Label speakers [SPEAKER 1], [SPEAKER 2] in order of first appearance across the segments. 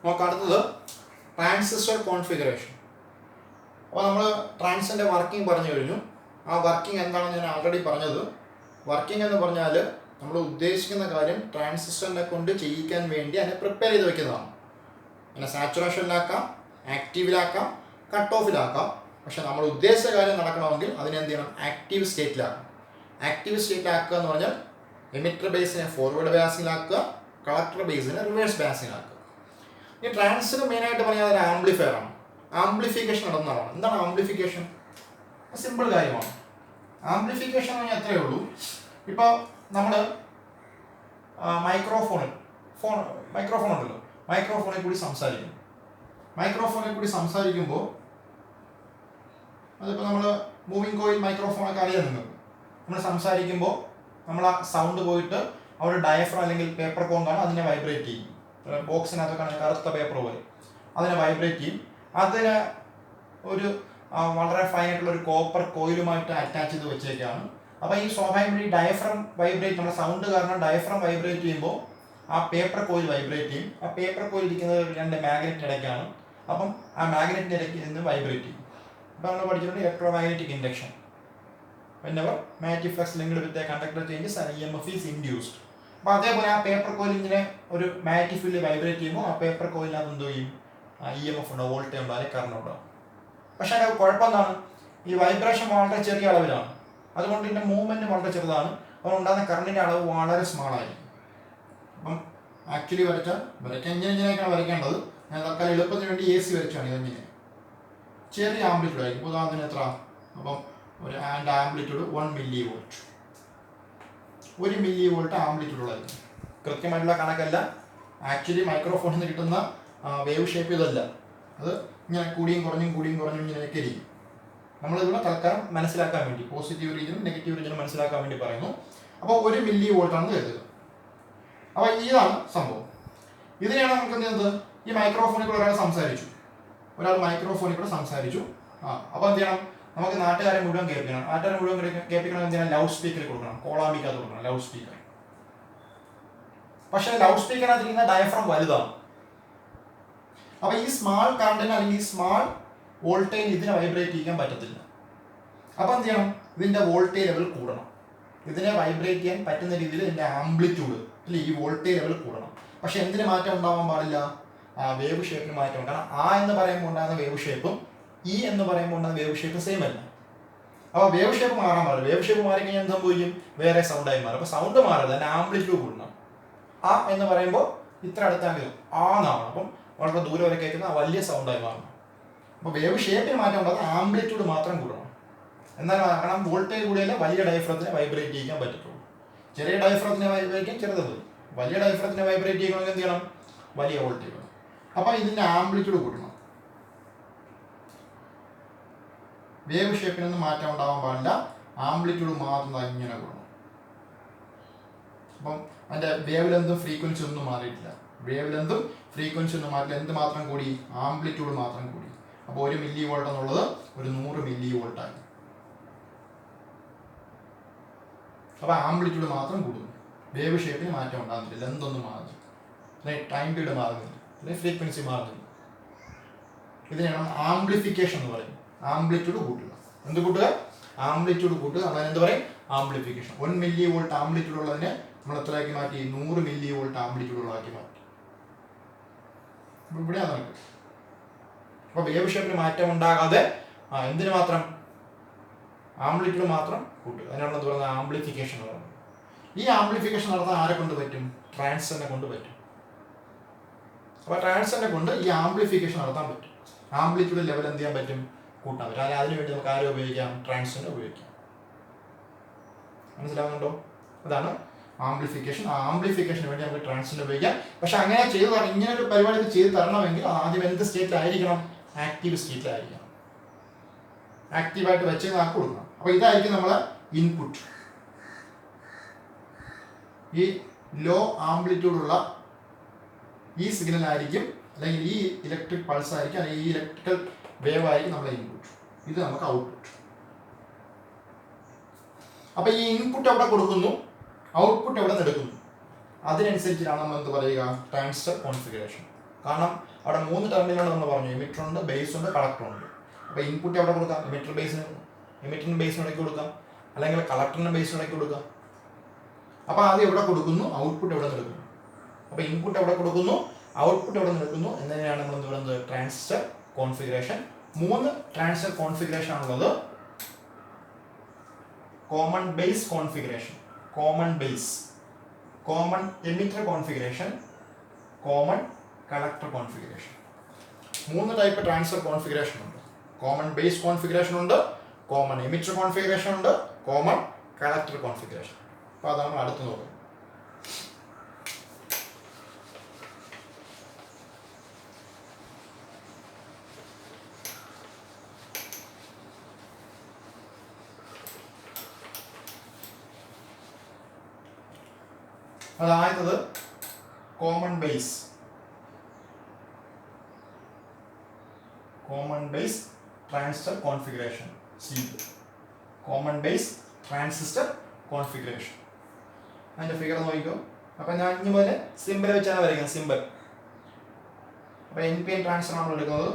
[SPEAKER 1] നമുക്ക് അടുത്തത് transistor configuration. അപ്പോൾ നമ്മൾ ട്രാൻസിൻ്റെ വർക്കിംഗ് പറഞ്ഞു കഴിഞ്ഞു. ആ വർക്കിംഗ് എന്താണെന്ന് ഞാൻ ആൾറെഡി പറഞ്ഞത്. വർക്കിംഗ് എന്ന് പറഞ്ഞാൽ നമ്മൾ ഉദ്ദേശിക്കുന്ന കാര്യം ട്രാൻസിസ്റ്ററിനെ കൊണ്ട് ചെയ്യിക്കാൻ വേണ്ടി അതിനെ പ്രിപ്പയർ ചെയ്ത് വെക്കുന്നതാണ്. അങ്ങനെ സാച്ചുറേഷനിലാക്കാം, ആക്റ്റീവിലാക്കാം, കട്ട് ഓഫിലാക്കാം. പക്ഷെ നമ്മൾ ഉദ്ദേശിച്ച കാര്യം നടക്കണമെങ്കിൽ അതിനെന്ത് ചെയ്യണം? ആക്റ്റീവ് സ്റ്റേറ്റിലാക്കാം. ആക്റ്റീവ് സ്റ്റേറ്റിലാക്കുക എന്ന് പറഞ്ഞാൽ എമിറ്റർ ബേസിനെ ഫോർവേഡ് ബയാസിലാക്കുക, കളക്ടർ ബേസിനെ റിവേഴ്സ് ബയാസിലാക്കുക. ഈ ട്രാൻസിന് മെയിനായിട്ട് പറഞ്ഞാൽ ഒരു ആംപ്ലിഫയർ ആണ്. ആംപ്ലിഫിക്കേഷൻ നടന്നതാണ്. എന്താണ് ആംപ്ലിഫിക്കേഷൻ? സിമ്പിൾ കാര്യമാണ്. ആംപ്ലിഫിക്കേഷൻ എന്ന് പറഞ്ഞാൽ എത്രയേ ഉള്ളൂ. ഇപ്പോൾ നമ്മൾ മൈക്രോഫോൺ ഉണ്ടല്ലോ, മൈക്രോഫോണിൽ കൂടി സംസാരിക്കും. മൈക്രോഫോണിൽ കൂടി സംസാരിക്കുമ്പോൾ അതിപ്പോൾ നമ്മൾ മൂവിങ് കോയിൽ മൈക്രോഫോണൊക്കെ അറിയാൻ നിങ്ങൾക്ക്. നമ്മൾ സംസാരിക്കുമ്പോൾ നമ്മൾ ആ സൗണ്ട് പോയിട്ട് അവിടെ ഡയഫ്രം അല്ലെങ്കിൽ പേപ്പർ കോണ്ടാണ് അതിനെ വൈബ്രേറ്റ് ചെയ്യും. ബോക്സിനകത്തൊക്കെ കറുത്ത പേപ്പർ പോലെ അതിനെ വൈബ്രേറ്റ് ചെയ്യും. അതിന് ഒരു വളരെ ഫൈനായിട്ടുള്ള ഒരു കോപ്പർ കോയിലുമായിട്ട് അറ്റാച്ച് ചെയ്ത് വെച്ചേക്കാണ്. അപ്പോൾ ഈ സ്വാഭാവികമായി ഡയഫ്രം വൈബ്രേറ്റ്, നമ്മുടെ സൗണ്ട് കാരണം ഡയഫ്രം വൈബ്രേറ്റ് ചെയ്യുമ്പോൾ ആ പേപ്പർ കോയിൽ വൈബ്രേറ്റ് ചെയ്യും. ആ പേപ്പർ കോയിൽ ഇരിക്കുന്നത് രണ്ട് മാഗ്നറ്റ് ഇടയ്ക്കാണ്. അപ്പം ആ മാഗ്നറ്റിൻ്റെ ഇടയ്ക്ക് നിന്ന് വൈബ്രേറ്റ് ചെയ്യും. അപ്പോൾ നമ്മൾ പഠിച്ചിട്ടുണ്ട് electro magnetic induction. whenever magnetic flux linked with a conductor changes an EMF is induced. അപ്പോൾ അതേപോലെ ആ പേപ്പർ കോയിൽ ഇങ്ങനെ ഒരു മാഗ്നറ്റിക് ഫീൽഡ് വൈബ്രേറ്റ് ചെയ്യുമ്പോൾ ആ പേപ്പർ കോയിലിനകത്ത് എന്തോ ചെയ്യും? EMF ഉണ്ടോ, വോൾട്ടേജ് ഉണ്ടോ, അല്ലെങ്കിൽ കറണ്ട് ഉണ്ടോ. പക്ഷേ അതിൻ്റെ കുഴപ്പം എന്താണ്? ഈ വൈബ്രേഷൻ വളരെ ചെറിയ അളവിലാണ്. അതുകൊണ്ട് ഇതിൻ്റെ മൂവ്മെൻറ്റ് വളരെ ചെറുതാണ്. അതുകൊണ്ടാകുന്ന കറണ്ടിൻ്റെ അളവ് വളരെ സ്മാളായിരിക്കും. അപ്പം ആക്ച്വലി വരയ്ക്കാൻ ഇങ്ങനെയൊക്കെയാണ് വരയ്ക്കേണ്ടത്. ഞാൻ തൽക്കാലം എളുപ്പത്തിന് വേണ്ടി AC വരച്ചാണ് ഇതെങ്ങനെ. ചെറിയ ആംപ്ലിറ്റ്യൂഡ് ആയിരിക്കും. ഉദാഹരണത്തിന് എത്ര? അപ്പം ഒരു amplitude 1 milli volt. 1 milli volt amplitude ഉള്ളതായിരിക്കും. കൃത്യമായിട്ടുള്ള കണക്കല്ല. ആക്ച്വലി മൈക്രോഫോണിൽ നിന്ന് കിട്ടുന്ന വേവ് ഷേപ്പ് ഇതല്ല. അത് ഇങ്ങനെ കൂടിയും കുറഞ്ഞും ഇങ്ങനെയൊക്കെ ഇരിക്കും. നമ്മളിവിടെ തൽക്കാലം മനസ്സിലാക്കാൻ വേണ്ടി പോസിറ്റീവ് റീജിയനും നെഗറ്റീവ് റീജിയനും മനസ്സിലാക്കാൻ വേണ്ടി പറയുന്നു. അപ്പോൾ 1 മില്ലി വോൾട്ടാണെന്ന് കരുതുക. അപ്പോൾ ഇതാണ് സംഭവം. ഇതിനെയാണ് നമുക്ക് എന്ത് ചെയ്യുന്നത്? ഈ മൈക്രോഫോണിൽ കൂടെ ഒരാൾ മൈക്രോഫോണിൽ കൂടെ സംസാരിച്ചു. അപ്പോൾ എന്ത് ചെയ്യണം? നമുക്ക് നാട്ടുകാരെ മുഴുവൻ കേൾപ്പിക്കണം. കേൾപ്പിക്കണം എന്ത് ചെയ്യണം? ലൗഡ് സ്പീക്കറിൽ കൊടുക്കണം, കോളാമ്പിക്കകത്ത് കൊടുക്കണം, ലൗഡ് സ്പീക്കർ. പക്ഷേ ലൗഡ് സ്പീക്കറിനകത്തിരിക്കുന്ന ഡയഫ്രം വലുതാണ്. അപ്പോൾ ഈ സ്മാൾ കറണ്ടിന് അല്ലെങ്കിൽ ഈ സ്മാൾ വോൾട്ടേജ് ഇതിനെ വൈബ്രേറ്റ് ചെയ്യാൻ പറ്റത്തില്ല. അപ്പോൾ എന്ത് ചെയ്യണം? ഇതിൻ്റെ വോൾട്ടേജ് ലെവൽ കൂടണം. ഇതിനെ വൈബ്രേറ്റ് ചെയ്യാൻ പറ്റുന്ന രീതിയിൽ ഇതിൻ്റെ ആംപ്ലിറ്റ്യൂഡ് അല്ലെ ഈ വോൾട്ടേജ് ലെവൽ കൂടണം. പക്ഷെ എന്തിന് മാറ്റം ഉണ്ടാവാൻ പാടില്ല? വേവ് ഷേപ്പിന് മാറ്റം. കാരണം എന്ന് പറയുമ്പോൾ ഉണ്ടാകുന്ന വേവ് ഷേപ്പും എന്ന് പറയുമ്പോൾ ഉണ്ടാകുന്ന വേവ് ഷേപ്പ് സെയിം അല്ല. അപ്പോൾ വേവ് ഷേപ്പ് മാറാൻ പാടില്ല. വേവ് ഷേപ്പ് മാറിക്കഴിഞ്ഞാൽ എന്ത് സംഭവിക്കും? വേറെ സൗണ്ടായി മാറും. അപ്പോൾ സൗണ്ട് മാറരുത്, അതിൻ്റെ ആംപ്ലിറ്റ്യൂഡ് കൂടണം. എന്ന് പറയുമ്പോൾ ഇത്ര അടുത്താങ്കിലും എന്നാണ്. അപ്പം വളരെ ദൂരം വരെ കേൾക്കുന്ന വലിയ സൗണ്ടായി മാറണം. അപ്പോൾ വേവ് ഷേപ്പിന് മാറ്റം ഉണ്ടാകുന്ന ആംപ്ലിറ്റ്യൂഡ് മാത്രം കൂടണം. എന്നാൽ കാരണം വോൾട്ടേജ് കൂടിയല്ല വലിയ ഡയഫ്രത്തിനെ വൈബ്രേറ്റ് ചെയ്യാൻ പറ്റത്തുള്ളൂ. ചെറിയ ഡയഫ്രത്തിനെ വൈബ്രേറ്റ് ചെയ്യാൻ ചെറുത് മതി. വലിയ ഡയഫ്രത്തിനെ വൈബ്രേറ്റ് ചെയ്യണമെങ്കിൽ എന്ത് ചെയ്യണം? വലിയ വോൾട്ടേജ് വേണം. അപ്പോൾ ഇതിൻ്റെ ആംപ്ലിറ്റ്യൂഡ് കൂട്ടണം. വേവ് ഷേപ്പിനൊന്നും മാറ്റം ഉണ്ടാവാൻ പാടില്ല. ആംപ്ലിറ്റ്യൂഡ് മാത്രം ഇങ്ങനെ കൂടണം. അപ്പം അതിൻ്റെ വേവ് ലെന്തും ഫ്രീക്വൻസി ഒന്നും മാറിയിട്ടില്ല. എന്ത് മാത്രം കൂടി? ആംപ്ലിറ്റ്യൂഡ് മാത്രം കൂടി. അപ്പോൾ 1 മില്ലി വോൾട്ട് എന്നുള്ളത് ഒരു 100 മില്ലി വോൾട്ടായി. അപ്പോൾ ആംപ്ലിറ്റ്യൂഡ് മാത്രം കൂടുന്നു. വേവ് ഷേപ്പിന് മാറ്റം ഉണ്ടാകുന്നില്ല. ലെന്തൊന്നും മാറുന്നില്ല, അല്ലെങ്കിൽ ടൈം പീരീഡ് മാറുന്നില്ല, അല്ലെങ്കിൽ ഫ്രീക്വൻസി മാറുന്നില്ല. ഇതിനാണ് ആംപ്ലിഫിക്കേഷൻ എന്ന് പറയും. ആംപ്ലിറ്റ്യൂഡ് കൂട്ടുക. എന്ത് കൂട്ടുക? ആംപ്ലിറ്റ്യൂഡ് കൂട്ടുക. അതിനെന്ത് പറയും? ആംപ്ലിഫിക്കേഷൻ. 1 മില്ലി വോൾട്ട് ആംപ്ലിറ്റ്യൂഡ് ഉള്ളതിനെ നമ്മൾ എത്രയാക്കി മാറ്റി? 100 മില്ലി വോൾട്ട് ആംപ്ലിറ്റ്യൂഡ് ഉള്ളതാക്കി മാറ്റി. അപ്പോൾ ഇവിടെയാണ് നമുക്ക്. അപ്പോൾ വേവ് ഷേപ്പിന് മാറ്റം ഉണ്ടാകാതെ എന്തിനു മാത്രം? ആംപ്ലിറ്റ്യൂഡ് മാത്രം കൂട്ടുക. അതിനാണ് എന്ത് പറയുന്നത്? ആംപ്ലിഫിക്കേഷൻ എന്ന് പറയുന്നത്. ഈ ആംപ്ലിഫിക്കേഷൻ നടത്താൻ ആരെ കൊണ്ട് പറ്റും? ട്രാൻസിസ്റ്ററിനെ കൊണ്ട് പറ്റും. അപ്പോൾ ട്രാൻസിസ്റ്ററിനെ കൊണ്ട് ഈ ആംപ്ലിഫിക്കേഷൻ നടത്താൻ പറ്റും. ആംപ്ലിറ്റ്യൂഡ് ലെവൽ എന്ത് ചെയ്യാൻ പറ്റും? കൂട്ടാൻ പറ്റും. അതിനുവേണ്ടി നമുക്ക് ആരെ ഉപയോഗിക്കാം? ട്രാൻസിസ്റ്ററിനെ ഉപയോഗിക്കാം. മനസ്സിലാവുന്നുണ്ടോ? അതാണ് ആംപ്ലിഫിക്കേഷൻ. ആംപ്ലിഫിക്കേഷന് വേണ്ടി നമുക്ക് ട്രാൻസിസ്റ്റർ ഉപയോഗിക്കാം. പക്ഷെ അങ്ങനെ ചെയ്തു തരണം, ഇങ്ങനെ ഒരു പരിപാടി ചെയ്ത് തരണമെങ്കിൽ ആദ്യം എന്ത് സ്റ്റേറ്റിലായിരിക്കണം? ആക്റ്റീവ് സ്റ്റേറ്റിലായിരിക്കണം. ആക്റ്റീവായിട്ട് വെച്ച് ആക്കി കൊടുക്കണം. അപ്പോൾ ഇതായിരിക്കും നമ്മളെ ഇൻപുട്ട്. ഈ ലോ ആംപ്ലിറ്റ്യൂഡുള്ള ഈ സിഗ്നൽ ആയിരിക്കും, അല്ലെങ്കിൽ ഈ ഇലക്ട്രിക് പൾസ് ആയിരിക്കും, അല്ലെങ്കിൽ ഈ ഇലക്ട്രിക്കൽ വേവ് ആയിരിക്കും നമ്മളെ ഇൻപുട്ട്. ഇത് നമുക്ക് ഔട്ട്പുട്ട്. അപ്പോൾ ഈ ഇൻപുട്ട് എവിടെ കൊടുക്കുന്നു? ഔട്ട്പുട്ട് എവിടെ നിന്ന് എടുക്കുന്നു? അതിനനുസരിച്ചിട്ടാണ് നമ്മൾ എന്ത് പറയുക, ട്രാൻസിസ്റ്റർ കോൺഫിഗറേഷൻ. കാരണം അവിടെ 3 ടെർമിനലുകൾ നമ്മൾ പറഞ്ഞു, എമിറ്റർ ഉണ്ട്, ബേസ് ഉണ്ട്, കളക്ടർ ഉണ്ട്. അപ്പോൾ ഇൻപുട്ട് എവിടെ കൊടുക്കാം, എമിറ്ററിനും ബേസിനും ഇടയ്ക്ക് കൊടുക്കാം, അല്ലെങ്കിൽ കളക്ടറിനും ബേസിനും ഇടയ്ക്ക് കൊടുക്കാം. അപ്പോൾ ആദ്യം എവിടെ കൊടുക്കുന്നു, ഔട്ട്പുട്ട് എവിടെ എടുക്കുന്നു. അപ്പോൾ ഇൻപുട്ട് എവിടെ കൊടുക്കുന്നു, ഔട്ട്പുട്ട് എവിടെ എടുക്കുന്നു എന്നതിനാണ് നമ്മൾ എന്ത് പറയുന്നത്, ട്രാൻസിസ്റ്റർ കോൺഫിഗറേഷൻ. 3 ട്രാൻസിസ്റ്റർ കോൺഫിഗറേഷൻ ആണുള്ളത്. Common base configuration, common base, common emitter configuration, common collector configuration. 3 type transfer configuration ഉണ്ട്. കോമൺ ബേസ് കോൺഫിഗറേഷൻ ഉണ്ട്, കോമൺ എമിറ്റർ കോൺഫിഗറേഷൻ ഉണ്ട്, കോമൺ കളക്ടർ കോൺഫിഗറേഷൻ. അപ്പോൾ അതാണ് നമ്മൾ അടുത്ത് നോക്കുന്നത്. അതായത് common base, common base transistor configuration, common base transistor configuration. അതിൻ്റെ ഫിഗർ നോക്കിക്കോ. അപ്പം ഞാൻ ഇനി മുതൽ സിമ്പിൾ വെച്ചാണ് വരയ്ക്കുന്നത്, സിമ്പിൾ. അപ്പം NPN ട്രാൻസിസ്റ്റർ നമ്മൾ എടുക്കുന്നത്.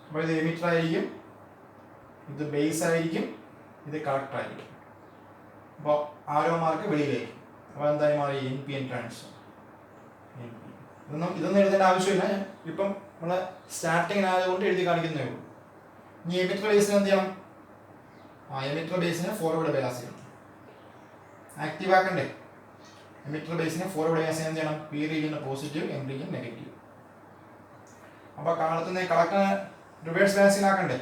[SPEAKER 1] അപ്പോൾ ഇത് എമിറ്റർ ആയിരിക്കും, ഇത് ബേസ് ആയിരിക്കും, ഇത് കളക്ടർ ആയിരിക്കും. അപ്പോൾ ആരോ മാർക്ക് വെളിയിലായിരിക്കും. അപ്പോൾ എന്തായി മാറി, NPN ട്രാൻസിസ്റ്റർ. ഇതൊന്നും എഴുതേണ്ട ആവശ്യമില്ല, ഇപ്പം നമ്മൾ സ്റ്റാർട്ടിങ്ങിനായതുകൊണ്ട് എഴുതി കാണിക്കുന്നേ ഉള്ളൂ. ഇനി എമിറ്റർ ബേസിന് എന്ത് ചെയ്യണം, എമിറ്റർ ബേസിന് ഫോർവേഡ് ബയാസ് ചെയ്യണം, ആക്റ്റീവ് ആക്കണ്ടേ. എമിറ്റർ ബേസിന് ഫോർവേഡ് ബയാസ് എന്ത് ചെയ്യണം, P region positive, M region negative. അപ്പോൾ കളക്ടറിനെ റിവേഴ്സ് ബയാസിലാക്കണ്ടേ,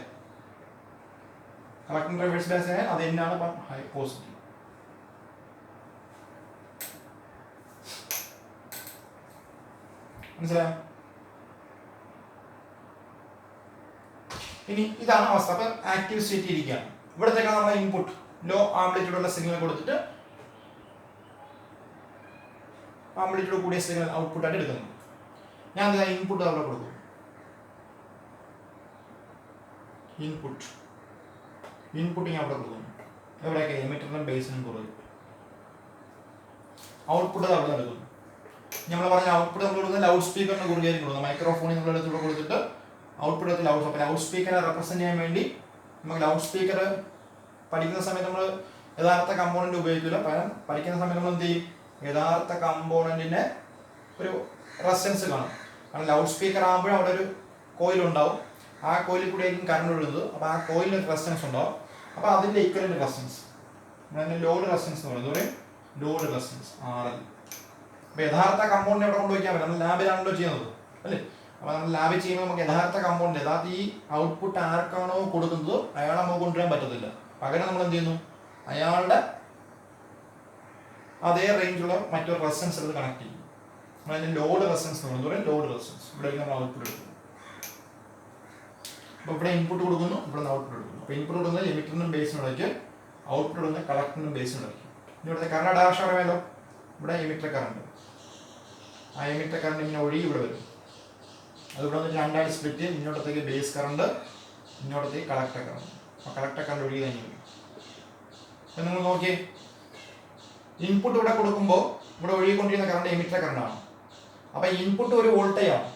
[SPEAKER 1] കളക്ടറിന് റിവേഴ്സ് ബയാസിന് അത് എന്നാണ് പോസിറ്റീവ്. മനസ്സിലായോ? ഇനി ഇതാണ് അവസ്ഥ. അപ്പം ആക്റ്റീവ് സ്റ്റേറ്റ് ഇരിക്കുകയാണ്. ഇവിടത്തേക്കാണ് നമ്മൾ ഇൻപുട്ട് ലോ ആംപ്ലിറ്റ്യൂഡുള്ള സിഗ്നൽ കൊടുത്തിട്ട് ആംപ്ലിറ്റ്യൂഡ് കൂടിയ സിഗ്നൽ ഔട്ട്പുട്ടായിട്ട് എടുക്കുന്നത്. ഞാൻ എന്താ ഇൻപുട്ട് അവിടെ കൊടുക്കും, ഇൻപുട്ട് ഞാൻ അവിടെ കൊടുക്കുന്നു. എവിടെയൊക്കെ, എമിറ്ററിനും ബേസിനും കുറയും. ഔട്ട്പുട്ട് അവിടെ എടുക്കുന്നു. നമ്മൾ പറഞ്ഞ ഔട്ട്പുട്ട് നമ്മൾ കൊടുക്കുന്നത് ലൗഡ് സ്പീക്കറിന് കുറുകയായിരിക്കും കൊടുക്കുന്നത്. മൈക്രോഫോണിൽ നമ്മൾ എടുത്തുകൂടെ കൊടുത്തിട്ട് ഔട്ട്പുട്ട് എടുത്ത് ലൗഡ് സ്പീക്കറെ റെപ്രസെന്റ് ചെയ്യാൻ വേണ്ടി നമുക്ക് ലൗഡ് സ്പീക്കർ പഠിക്കുന്ന സമയത്ത് നമ്മൾ യഥാർത്ഥ കമ്പോണന്റ് ഉപയോഗിക്കില്ല. പകരം പഠിക്കുന്ന സമയത്ത് നമ്മൾ എന്ത് ചെയ്യും, യഥാർത്ഥ കമ്പോണന്റിന്റെ ഒരു റെസിസ്റ്റൻസ് കാണും. കാരണം ലൗഡ് സ്പീക്കർ ആകുമ്പോഴും അവിടെ ഒരു കോയിൽ ഉണ്ടാവും. ആ കോയിലിൽ കൂടി ആയിരിക്കും കറണ്ട് ഒഴുകുന്നത്. അപ്പോൾ ആ കോയിലിന് ഒരു റെസിസ്റ്റൻസ് ഉണ്ടാവും. അപ്പോൾ അതിൻ്റെ ഇക്വലന്റ് റെസിസ്റ്റൻസ് ലോഡ് റെസിസ്റ്റൻസ് എന്ന് പറയുന്നത്, ലോഡ് റെസിസ്റ്റൻസ് RL. അപ്പോൾ യഥാർത്ഥ കമ്പൗണ്ടിനെ എവിടെ കൊണ്ടുവയ്ക്കാൻ പറ്റും, നമ്മൾ ലാബിലാണല്ലോ ചെയ്യുന്നത് അല്ലേ. അപ്പോൾ നമ്മൾ ലാബിൽ ചെയ്യുമ്പോൾ നമുക്ക് യഥാർത്ഥ കമ്പൗണ്ട്, യഥാർത്ഥ ഈ ഔട്ട്പുട്ട് ആർക്കാണോ കൊടുക്കുന്നത് അയാളെ നമുക്ക് കൊണ്ടുവരാൻ പറ്റത്തില്ല. പകരം നമ്മൾ എന്ത് ചെയ്യുന്നു, അയാളുടെ അതേ റേഞ്ചുള്ള മറ്റൊരു റെസിസ്റ്റൻസ് എടുത്ത് കണക്ട് ചെയ്യും. അതിന് ലോഡ് റെസിസ്റ്റൻസ് എന്ന് പറയുന്നത്, ലോഡ് റെസിസ്റ്റൻസ്. ഇവിടെ നമ്മൾ ഔട്ട്പുട്ട് എടുക്കുന്നു. അപ്പോൾ ഇവിടെ ഇൻപുട്ട് കൊടുക്കുന്നു, ഇവിടെ നിന്ന് ഔട്ട്പുട്ട് എടുക്കുന്നു. അപ്പോൾ ഇൻപുട്ട് കൊടുക്കുന്നത് എമിറ്ററിനും ബേസിനും ഇടയ്ക്ക്, ഔട്ട്പുട്ട് കൊടുക്കുന്നത് കളക്ടറിനും ബേസിനും ഇടയ്ക്ക്. ഇനി ഇവിടുത്തെ കറണ്ട് ഡയറക്ഷൻ അറിയാമല്ലോ. ഇവിടെ എമിറ്റർ കറണ്ട്, ആ എമിറ്റർ കറണ്ട് ഇങ്ങനെ ഒഴുകി ഇവിടെ വരും. അത് ഇവിടെ വന്നിട്ട് രണ്ടായിട്ട് സ്പ്ലിറ്റ് ചെയ്യും. ഇങ്ങോട്ടത്തേക്ക് ബേസ് കറണ്ട്, ഇങ്ങോട്ടത്തേക്ക് കളക്ടർ കറണ്ട്. അപ്പോൾ കളക്ടർ കറണ്ട് ഒഴുകി തന്നെ വരും. അപ്പം നിങ്ങൾ നോക്കിയേ, ഇൻപുട്ട് ഇവിടെ കൊടുക്കുമ്പോൾ ഇവിടെ ഒഴുകിക്കൊണ്ടിരിക്കുന്ന കറണ്ട് എമിറ്റർ കറണ്ടാണ്. അപ്പോൾ ഇൻപുട്ട് ഒരു വോൾട്ടേജ് ആണ്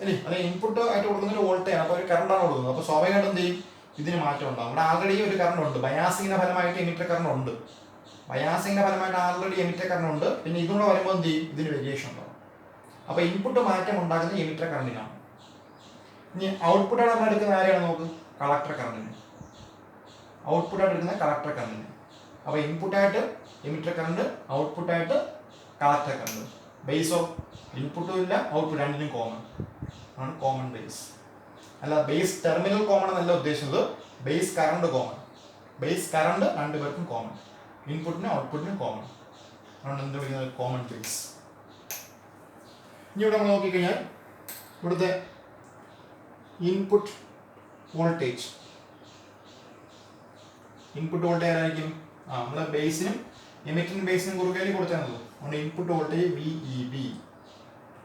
[SPEAKER 1] അല്ലേ, അത് ഇൻപുട്ട് ആയിട്ട് കൊടുക്കുന്ന ഒരു വോൾട്ടേജ് ആണ്. അപ്പോൾ ഒരു കറണ്ടാണ് കൊടുക്കുന്നത്. അപ്പോൾ സ്വാഭാവികമായിട്ടും എന്ത് ചെയ്യും, ഇതിന് മാറ്റം ഉണ്ടാകും. ഇവിടെ ആൾറെഡി ഒരു കറണ്ട് ഉണ്ട്, ബയാസിങ്ങിന്റെ ഫലമായിട്ട് എമിറ്റർ കറണ്ട് ഉണ്ട്. ബയാസിങ്ങിന്റെ ഫലമായിട്ട് ആൾറെഡി എമിറ്റർ കറണ്ട് ഉണ്ട്. പിന്നെ ഇതുകൂടെ വരുമ്പോൾ എന്ത് ചെയ്യും, ഇതിന് വേരിയേഷൻ ഉണ്ടാവും. അപ്പോൾ ഇൻപുട്ട് മാറ്റം ഉണ്ടാകുന്നത് എമിറ്റർ കറണ്ടിനാണ്. ഇനി ഔട്ട്പുട്ടായിട്ട് നമ്മൾ എടുക്കുന്ന ആരെയാണ് നോക്ക്, കളക്ടർ കറണ്ടിന്. ഔട്ട്പുട്ടായിട്ട് എടുക്കുന്ന കളക്ടർ കറണ്ടിന്. അപ്പോൾ ഇൻപുട്ടായിട്ട് എമിറ്റർ കറണ്ട്, ഔട്ട്പുട്ടായിട്ട് കളക്ടർ കറണ്ട്. ബേസോ ഇൻപുട്ടും ഇല്ല ഔട്ട്പുട്ട് രണ്ടിനും കോമൺ ആണ്, കോമൺ ബേസ്. അല്ല ബേസ് ടെർമിനൽ കോമൺ എന്നല്ല ഉദ്ദേശിച്ചത്, base current common. Base current രണ്ടുപേർക്കും കോമൺ, ഇൻപുട്ടിനും ഔട്ട്പുട്ടിനും കോമൺ ആണ് എന്ത് വിളിക്കുന്നത്, കോമൺ ബേസ്. ഇനി ഇവിടെ നമ്മൾ നോക്കിക്കഴിഞ്ഞാൽ ഇവിടുത്തെ ഇൻപുട്ട് വോൾട്ടേജ്, ഇൻപുട്ട് വോൾട്ടേജ് ആയിരിക്കും നമ്മൾ ബേസിനും എമിറ്ററിനും ബേസിനും കുറുകയിൽ കൊടുത്താൽ അതുകൊണ്ട് ഇൻപുട്ട് വോൾട്ടേജ് VEB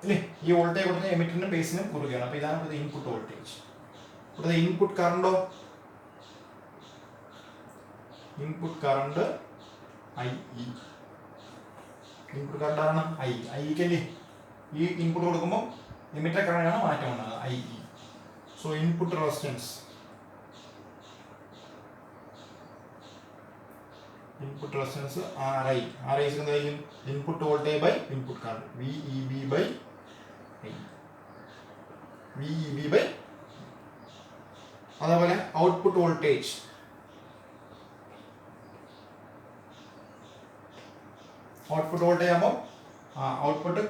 [SPEAKER 1] അല്ലേ. ഈ വോൾട്ടേജ് കൊടുത്താൽ എമിറ്ററിനും ബേസിനും കുറുകയാണ്. അപ്പോൾ ഇതാണ് ഇൻപുട്ട് വോൾട്ടേജ്. ഇവിടുത്തെ ഇൻപുട്ട് കറണ്ടോ, input current I E, input current ആണ് ഐ ഐക്കല്ലേ ഈ ഇൻപുട്ട് കൊടുക്കുമ്പോൾ എമിറ്റർ കറണ്ടാണ് മാറ്റം ഉണ്ടാകുന്നത് I E. So input resistance, input resistance R I, R I എന്തായിരിക്കും input voltage by input current V E B by I, V E B by. അതേപോലെ output voltage, output voltage ആകുമ്പോൾ output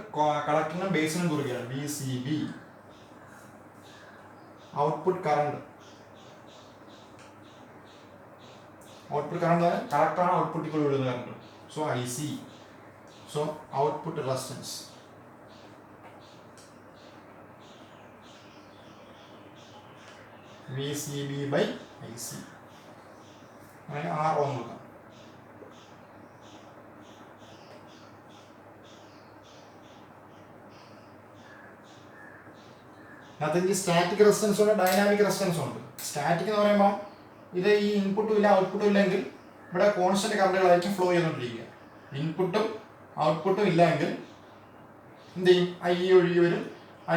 [SPEAKER 1] കളക്ടറിനും ബേസിനും കുറുകയാണ് B C B. Output current, output current കളക്ടറാണ് ഔട്ട്പുട്ടിൽ വിടുന്ന current. So I C. So output resistance V C B by I C. അങ്ങനെ 6 ohm കൊടുക്കാം. അതിന് സ്റ്റാറ്റിക് റെസിസ്റ്റൻസ് ഉണ്ട്, ഡൈനാമിക് റെസിസ്റ്റൻസ് ഉണ്ട്. സ്റ്റാറ്റിക് എന്ന് പറയുമ്പോൾ ഇത് ഈ ഇൻപുട്ടും ഇല്ല ഔട്ട്പുട്ടും ഇല്ലെങ്കിൽ ഇവിടെ കോൺസ്റ്റന്റ് കറണ്ടുകളായിരിക്കും ഫ്ലോ ചെയ്തുകൊണ്ടിരിക്കുക. ഇൻപുട്ടും ഔട്ട്പുട്ടും ഇല്ലെങ്കിൽ എന്ത് ചെയ്യും, ഐ ഇ ഒഴുകി വരും,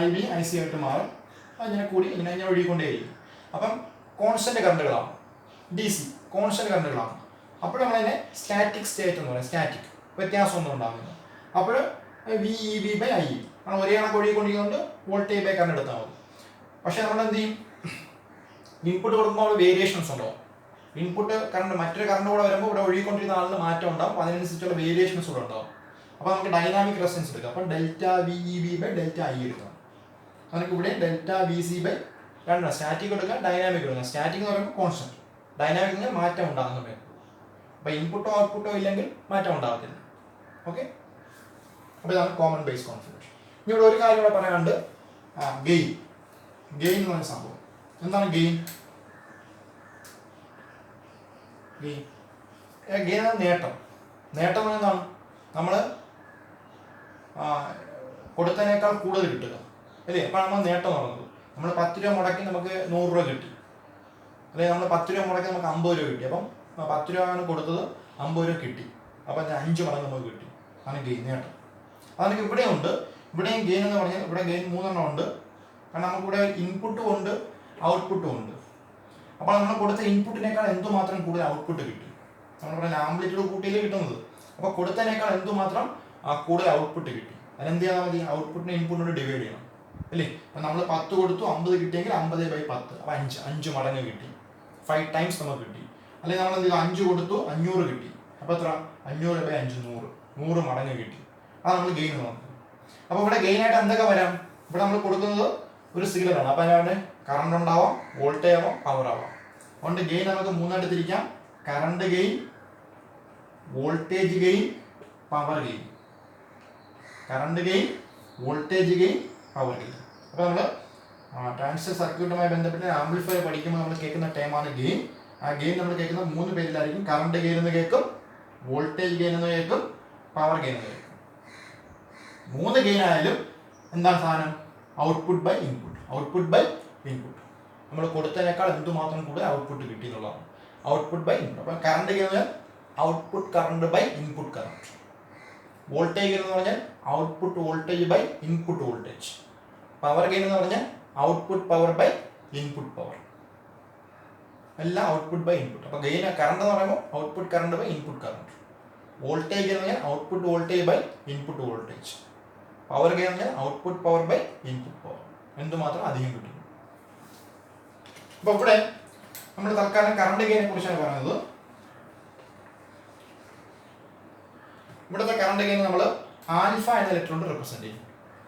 [SPEAKER 1] ഐ ബി ഐ സി ആയിട്ട് മാറും, അതിങ്ങനെ കൂടി ഇങ്ങനെ ഒഴുകിക്കൊണ്ടേയിരിക്കും. അപ്പം കോൺസ്റ്റന്റ് കറണ്ടുകളാണ്, ഡി സി കോൺസ്റ്റന്റ് കറണ്ടുകളാണ്. അപ്പോൾ നമ്മളതിനെ സ്റ്റാറ്റിക് സ്റ്റേറ്റ് എന്ന് പറയും. സ്റ്റാറ്റിക് വ്യത്യാസമൊന്നും ഉണ്ടാകുന്നില്ല. അപ്പോൾ V E B by I E ആണ് ഒരേ കണക്ക് ഒഴുകിക്കൊണ്ടിരിക്കുന്നുണ്ട്, വോൾട്ടേജ് ബൈ കറണ്ട് എടുത്താൽ മതി. പക്ഷെ നമ്മൾ എന്ത് ചെയ്യും, ഇൻപുട്ട് കൊടുക്കുമ്പോൾ അവിടെ വേരിയേഷൻസ് ഉണ്ടാവും. ഇൻപുട്ട് കറണ്ട് മറ്റൊരു കറണ്ട് കൂടെ വരുമ്പോൾ ഇവിടെ ഒഴുകിക്കൊണ്ടിരുന്ന ആളിന് മാറ്റം ഉണ്ടാവും, അതിനനുസരിച്ചുള്ള വേരിയേഷൻസ് കൂടെ ഉണ്ടാവും. അപ്പോൾ നമുക്ക് ഡൈനാമിക് റെസിസ്റ്റൻസ് എടുക്കാം. അപ്പം delta V E B by delta I എടുക്കാം. നമുക്ക് ഇവിടെ ഡെൽറ്റ വി സി ബൈ രണ്ടാണ്, സ്റ്റാറ്റിക് എടുക്കാം ഡൈനാമിക് എടുക്കാം. സ്റ്റാറ്റിക് എന്ന് പറയുമ്പോൾ കോൺസ്റ്റന്റ്, ഡൈനാമിക്കിന് മാറ്റം ഉണ്ടാകുന്നുണ്ട്. അപ്പോൾ ഇൻപുട്ടോ ഔട്ട്പുട്ടോ ഇല്ലെങ്കിൽ മാറ്റം ഉണ്ടാകത്തില്ല. ഓക്കെ, അപ്പോൾ ഇതാണ് കോമൺ ബേസ് കോൺഫിഗറേഷൻ. ഇനി ഇവിടെ ഒരു കാര്യം കൂടെ പറയാനുണ്ട്, ഗെയിൻ. ഗെയിൻ എന്ന് പറഞ്ഞ സംഭവം എന്താണ്? ഗെയിൻ ഗെയിൻ നേട്ടം. നേട്ടം എന്താണ്? നമ്മൾ കൊടുത്തതിനേക്കാൾ കൂടുതൽ കിട്ടുക അല്ലേ? അപ്പോൾ നമ്മൾ നേട്ടം നടന്നത്. നമ്മൾ 10 രൂപ മുടക്കി നമുക്ക് 100 രൂപ കിട്ടി, അല്ലെങ്കിൽ നമ്മൾ 10 രൂപ മുടക്കി നമുക്ക് 50 രൂപ കിട്ടി. അപ്പം 10 രൂപ കൊടുത്തത് 50 രൂപ കിട്ടി, അപ്പം 5 മടങ്ങ് നമുക്ക് കിട്ടി. അതാണ് ഗെയിൻ, നേട്ടം. അതൊക്കെ ഇവിടെയുണ്ട്. ഇവിടെയും ഗെയിൻ എന്ന് പറഞ്ഞാൽ ഇവിടെ ഗെയിൻ 3 എണ്ണം ഉണ്ട്. കാരണം നമുക്കിവിടെ ഇൻപുട്ടും ഉണ്ട് ഔട്ട്പുട്ടും ഉണ്ട്. അപ്പോൾ നമ്മൾ കൊടുത്ത ഇൻപുട്ടിനേക്കാൾ എന്തുമാത്രം കൂടുതൽ ഔട്ട്പുട്ട് കിട്ടും. നമ്മൾ പറഞ്ഞ ആംപ്ലിറ്റ്യൂഡ് കൂട്ടിയില്ലേ കിട്ടുന്നത്. അപ്പോൾ കൊടുത്തതിനേക്കാൾ എന്തുമാത്രം കൂടുതൽ ഔട്ട്പുട്ട് കിട്ടി. അതിനെന്ത് ചെയ്താൽ മതി, ഔട്ട്പുട്ടിനെ ഇൻപുട്ടിനോട് ഡിവൈഡ് ചെയ്യണം അല്ലേ? അപ്പം നമ്മൾ 10 കൊടുത്തു, 50 കിട്ടിയെങ്കിൽ 50/10, അപ്പോൾ 5 മടങ്ങ് കിട്ടി, 5 ടൈംസ് നമുക്ക് കിട്ടി. അല്ലെങ്കിൽ നമ്മൾ എന്ത് ചെയ്തു, 5 കൊടുത്തു 500 കിട്ടി, അപ്പോൾ എത്ര, 500/5 100 മടങ്ങ് കിട്ടി. അത് നമ്മൾ ഗെയിൻ നോക്കുന്നത്. അപ്പോൾ ഇവിടെ ഗെയിനായിട്ട് എന്തൊക്കെ വരാം? ഇവിടെ നമ്മൾ കൊടുക്കുന്നത് ഒരു സിഗ്നലാണ്. അപ്പോൾ അതിനവിടെ കറണ്ട് ഉണ്ടാവാം, വോൾട്ടേജ് ആവാം, പവർ ആവാം. അതുകൊണ്ട് ഗെയിൻ നമുക്ക് 3ആയിട്ട് തിരിക്കാം: current gain, voltage gain, power gain. Current gain, voltage gain, power gain. അപ്പോൾ നമ്മൾ ട്രാൻസിസ്റ്റർ സർക്യൂട്ടുമായി ബന്ധപ്പെട്ട് ആംപ്ലിഫയർ പഠിക്കുമ്പോൾ നമ്മൾ കേൾക്കുന്ന ടൈമാണ് ഗെയിൻ. ആ ഗെയിൻ നമ്മൾ കേൾക്കുന്ന 3 പേരിലായിരിക്കും. കറണ്ട് ഗെയിൻ എന്ന് കേൾക്കും, വോൾട്ടേജ് ഗെയിൻ എന്ന് കേൾക്കും, പവർ ഗെയിൻ എന്ന് കേൾക്കും. 3 ഗെയിൻ ആയാലും എന്താണ് സാധനം? Output by input, output by input. നമ്മൾ കൊടുത്തതിനേക്കാൾ എന്തുമാത്രം കൂടുതൽ ഔട്ട്പുട്ട് കിട്ടി എന്നുള്ളതാണ് ഔട്ട്പുട്ട് ബൈ ഇൻപുട്ട്. അപ്പം കറണ്ട് ഗെയിൻ എന്ന് പറഞ്ഞാൽ output current by input current. Voltage എന്ന് പറഞ്ഞാൽ output voltage by input voltage. Power gain എന്ന് പറഞ്ഞാൽ output power by input power. എല്ലാം ഔട്ട്പുട്ട് ബൈ ഇൻപുട്ട്. അപ്പോൾ ഗെയിൻ കറണ്ട് എന്ന് പറയുമ്പോൾ output current by input current. Voltage എന്ന് പറഞ്ഞാൽ output voltage by input voltage. Power gain എന്ന് പറഞ്ഞാൽ output power by input power. എന്തുമാത്രം അധികം കിട്ടും. അപ്പോൾ ഇവിടെ നമ്മൾ തൽക്കാലം കറണ്ട് ഗെയിനെ കുറിച്ചാണ് പറയുന്നത്. ഇവിടുത്തെ കറണ്ട് ഗെയിൻ നമ്മൾ ആൽഫ എന്ന ഇലക്ട്രോൺ റെപ്രസെന്റ് ചെയ്യും.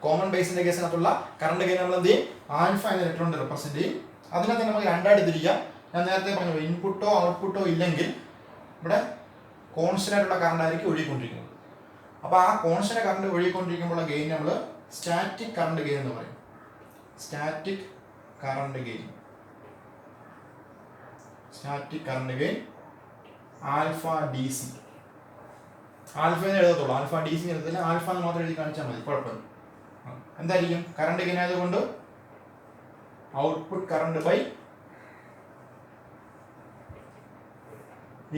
[SPEAKER 1] കോമൺ ബേസിന്റെ കേസിനകത്തുള്ള കറണ്ട് ഗെയിൻ നമ്മൾ എന്ത് ചെയ്യും? ആൽഫ എന്ന ഇലക്ട്രോൺ റെപ്രസെന്റ് ചെയ്യും. അതിനകത്ത് നമുക്ക് 2ആയിട്ട് തിരിക്കാം. ഞാൻ നേരത്തെ പറഞ്ഞു, ഇൻപുട്ടോ ഔട്ട്പുട്ടോ ഇല്ലെങ്കിൽ ഇവിടെ കോൺസ്റ്റന്റ് ആയിട്ടുള്ള കറണ്ട് ആയിരിക്കും ഒഴുകിക്കൊണ്ടിരിക്കുന്നത്. അപ്പോൾ ആ കോൺസ്റ്റന്റ് കറണ്ട് ഒഴുകിക്കൊണ്ടിരിക്കുമ്പോൾ ഗെയിൻ നമ്മൾ സ്റ്റാറ്റിക് കറണ്ട് ഗെയിൻ എന്ന് പറയും. Static current gain, static current gain alpha D C. Alpha എന്ന് എഴുതത്തുള്ളൂ, ആൽഫ ഡി സി എഴുതത്തില്ല, ആൽഫ എന്ന് മാത്രം എഴുതി കാണിച്ചാൽ മതി, കുഴപ്പമില്ല. എന്തായിരിക്കും? കറണ്ട് ഗെയിൻ ആയതുകൊണ്ട് output current by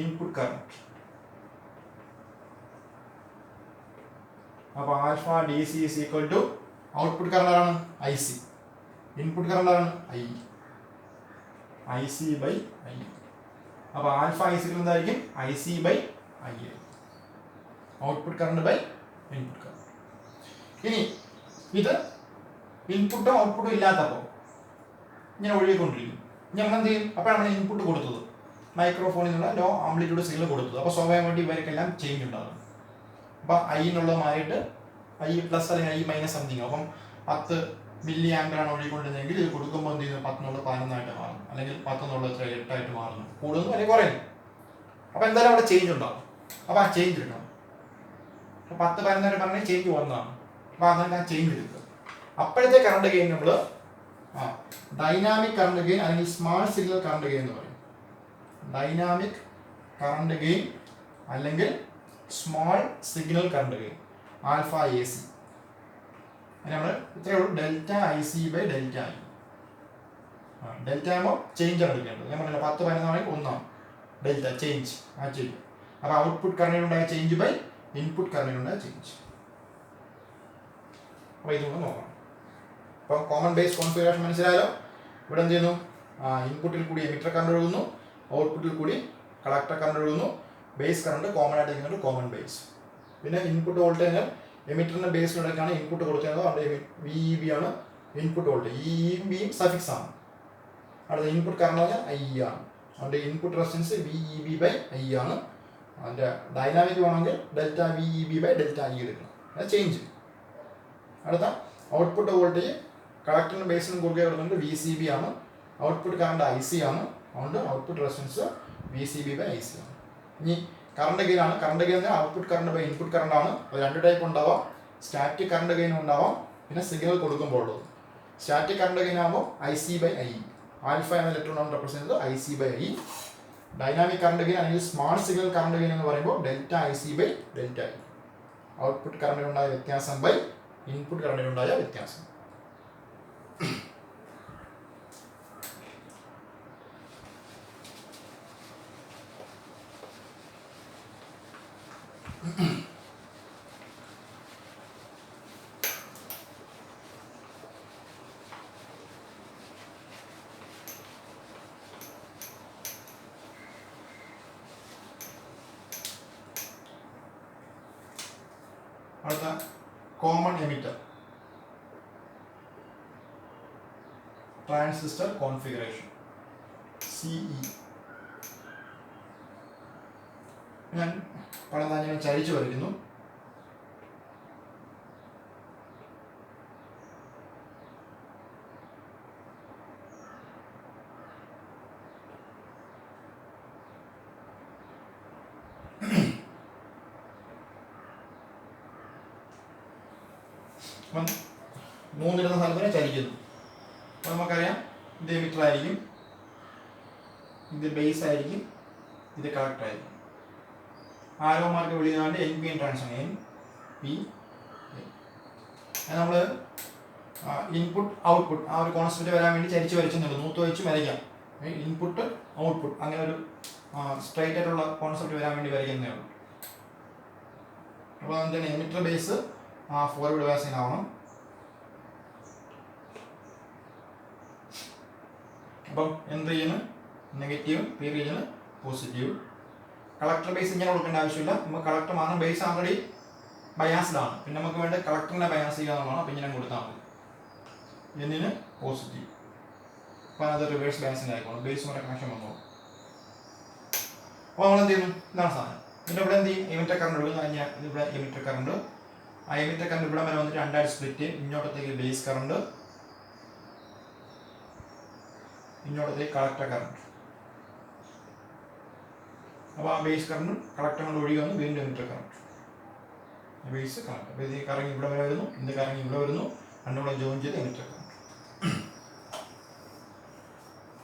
[SPEAKER 1] input current. അപ്പോൾ alpha D C is equal to output current ആണ് ഐ സി, ഇൻപുട്ട് കറണ്ട് ആണ് ഐ സി ബൈ ഐ. അപ്പോൾ ആൽഫ ഐ സി എന്തായിരിക്കും? I C by I, output current by input current. ഇനി ഇത് ഇൻപുട്ടും ഔട്ട്പുട്ടും ഇല്ലാത്തപ്പോൾ ഇങ്ങനെ ഒഴുകിക്കൊണ്ടിരിക്കും. ഇനി നമ്മൾ എന്ത് ചെയ്യും? അപ്പോൾ നമ്മൾ ഇൻപുട്ട് കൊടുത്തത് മൈക്രോഫോണിൽ നിന്നുള്ള ലോ ആംപ്ലിറ്റ്യൂഡ് സിഗ്നൽ കൊടുത്തത്. അപ്പോൾ സ്വാഭാവികമായിട്ട് ഇവർക്കെല്ലാം ചേഞ്ച് ഉണ്ടാകും. അപ്പോൾ ഐ എന്നുള്ളത് മാറിയിട്ട് ഐ പ്ലസ് അല്ലെങ്കിൽ ഐ മൈനസ് സംതിങ്. അപ്പം 10 മില്ലി ആംപിയറാണ് ഒഴുകിക്കൊണ്ടിരുന്നെങ്കിൽ ഇത് കൊടുക്കുമ്പോൾ എന്ത് ചെയ്യുന്നു? 10 എന്നുള്ളത് 11 മാറും, അല്ലെങ്കിൽ 10 എന്നുള്ളത് 8 മാറുന്നു, കൂടുന്നു അല്ലെങ്കിൽ കുറയുന്നു. അപ്പോൾ എന്തായാലും അവിടെ ചേഞ്ച് ഉണ്ടാകും. അപ്പോൾ ആ ചേഞ്ച് എടുക്കണം. അപ്പോൾ 10 11 പറഞ്ഞാൽ ചേഞ്ച് വന്നതാണ്. അപ്പോൾ അങ്ങനെ ആ ചേഞ്ച് എടുക്കുക. അപ്പോഴത്തെ കറണ്ട് ഗെയിൻ നമ്മൾ ഡൈനാമിക് കറണ്ട് ഗെയിൻ അല്ലെങ്കിൽ സ്മാൾ സിഗ്നൽ കറണ്ട് ഗെയിൻ എന്ന് പറയും. ഡൈനാമിക് കറണ്ട് ഗെയിൻ അല്ലെങ്കിൽ small signal current gain alpha A C. നമ്മൾ ഇത്രയേ ഉള്ളൂ, delta I C by delta I. Delta ആകുമ്പോൾ ചേഞ്ച് ആണ് എടുക്കേണ്ടത്. ഞാൻ പറഞ്ഞില്ല 10 11 ഒന്നാണ് ഡെൽറ്റ ചേഞ്ച്, ആ ചേഞ്ച്. അപ്പോൾ ഔട്ട്പുട്ട് കറണ്ടിനുണ്ടായ ചേഞ്ച് ബൈ ഇൻപുട്ട് കറണ്ടിനുണ്ടായ ചേഞ്ച്. അപ്പോൾ ഇതൊന്ന് നോക്കാം. അപ്പോൾ കോമൺ ബേസ് കോൺഫിഗറേഷൻ മനസ്സിലായല്ലോ. ഇവിടെ എന്ത് ചെയ്യുന്നു? ഇൻപുട്ടിൽ കൂടി എമിറ്റർ കറണ്ട് ഒഴുകുന്നു, ഔട്ട്പുട്ടിൽ കൂടി കളക്ടർ കറണ്ട് ഒഴുകുന്നു. ബേസ് കറണ്ട് കോമൺ ആയിട്ട് ഇരിക്കുന്നത് കോമൺ ബേസ്. പിന്നെ ഇൻപുട്ട് വോൾട്ടേജ് എമിറ്ററിന്റെ ബേസിലൂടെയൊക്കെയാണ് ഇൻപുട്ട് കൊടുക്കുന്നത്. അവിടെ വി ഇ ബി ആണ് ഇൻപുട്ട് വോൾട്ടേജ്. ഈ ബിയും സഫിക്സ് ആണ്. അടുത്ത ഇൻപുട്ട് കറണ്ട് പറഞ്ഞാൽ ഐ ആണ്. അതിൻ്റെ input resistance V E B by I ആണ്. അതിൻ്റെ ഡൈനാമിക് വേണമെങ്കിൽ delta V E B by delta I എടുക്കണം. അത് ചേഞ്ച്. അടുത്ത ഔട്ട്പുട്ട് വോൾട്ടേജ് കളക്ടറിനും ബേസിനും കുറുകെ കൊടുക്കുന്നത് വി സി ബി ആണ്. ഔട്ട്പുട്ട് കറണ്ട് ഐ സി ആണ്. അതുകൊണ്ട് output resistance V C B by I C ആണ്. ഇനി കറണ്ട് ഗെയിൻ ആണ്. Current gain output current by input current ആണ്. അത് 2 ടൈപ്പ് ഉണ്ടാവാം. സ്റ്റാറ്റിക് കറണ്ട് ഗെയിൻ ഉണ്ടാവാം, പിന്നെ സിഗ്നൽ കൊടുക്കുമ്പോൾ ഉള്ളത്. സ്റ്റാറ്റിക് കറണ്ട് ഗെയിൻ ആകുമ്പോൾ I C by I, alpha എന്ന ലെറ്റർ കൊണ്ട് റെപ്രസെന്റ് ചെയ്തത് I C by I. Dynamic current gain അല്ലെങ്കിൽ സ്മാൾ സിഗ്നൽ കറണ്ട് ഗെയിൻ എന്ന് പറയുമ്പോൾ delta I C by delta I, output കറണ്ടിനുണ്ടായ വ്യത്യാസം ബൈ ഇൻപുട്ട് കറണ്ടിനുണ്ടായ വ്യത്യാസം. അടുത്ത common emitter transistor configuration CE. ഞാൻ പടം തന്നെ ചരിച്ചു വരയ്ക്കുന്നു. അപ്പം 3 ഇടുന്ന സ്ഥലത്തിന് ചലിക്കുന്നു. അപ്പോൾ നമുക്കറിയാം ഇത് എമിറ്റർ ആയിരിക്കും, ഇത് ബേസ് ആയിരിക്കും, ഇത് കളക്ടർ ആയിരിക്കും. ആരോ മാർക്ക് വിളിക്കാണ്ട് N P N transfer N P. നമ്മൾ ഇൻപുട്ട് ഔട്ട്പുട്ട് ആ ഒരു കോൺസെപ്റ്റ് വരാൻ വേണ്ടി ചരിച്ച് വരച്ചെന്നുള്ളൂ. നൂത്ത് വെച്ച് വരയ്ക്കാം. ഇൻപുട്ട് ഔട്ട്പുട്ട് അങ്ങനെ ഒരു സ്ട്രൈറ്റ് ആയിട്ടുള്ള കോൺസെപ്റ്റ് വരാൻ വേണ്ടി വരയ്ക്കുന്നേ ഉള്ളൂ. അപ്പോൾ എന്താണ് എമിറ്റർ ബേസ് ഫോർവേഡ് ബയാസിംഗ് ആവണം. അപ്പം എന്ത് region negative, P region positive. Collector base ഇങ്ങനെ കൊടുക്കേണ്ട ആവശ്യമില്ല. നമുക്ക് കളക്ടർ മാത്രം ബേസ് ആൾറെഡി ബയാസ്ഡ് ആണ്. പിന്നെ നമുക്ക് വേണ്ട കളക്ടറിനെ ബയാസ് ചെയ്യുക എന്നുള്ളതാണ്. അപ്പം ഇങ്ങനെ കൊടുത്താൽ മതി. എന്നിന് പോസിറ്റീവ്. അപ്പം അത് റിവേഴ്സ് ബയാസിംഗ് ആയിക്കോളും. ബേസുമായിട്ട് കണക്ഷൻ വന്നോളും. അപ്പോൾ നമ്മൾ എന്ത് ചെയ്യുന്നു? ഇതാണ് സാധനം. പിന്നെ ഇവിടെ എന്ത് ചെയ്യും? എമിറ്റർ കറണ്ട് എടുക്കും. കഴിഞ്ഞാൽ ഇവിടെ എമിറ്റർ കറണ്ട്, ആ എമിറ്റർ കറണ്ട് ഇവിടെ വരെ വന്നിട്ട് 2 ആയിട്ട് സ്പ്ലിറ്റ്. ഇങ്ങോട്ടത്തേക്ക് ബേസ് കറണ്ട്, ഇങ്ങോട്ടത്തേക്ക് കളക്ടർ കറണ്ട്. അപ്പോൾ ആ ബേസ് കറണ്ടും കളക്ടർ കൊണ്ട് ഒഴുകി വന്ന് വീണ്ടും എമിറ്റർ കറണ്ട്, ബേസ് കറണ്ട്. അപ്പോൾ ഇത് കറങ്ങി ഇവിടെ വരെ വരുന്നു, ഇത് കറങ്ങി ഇവിടെ വരുന്നു, രണ്ടും കൂടെ ജോയിൻ ചെയ്ത് എമിറ്റർ കറണ്ട്.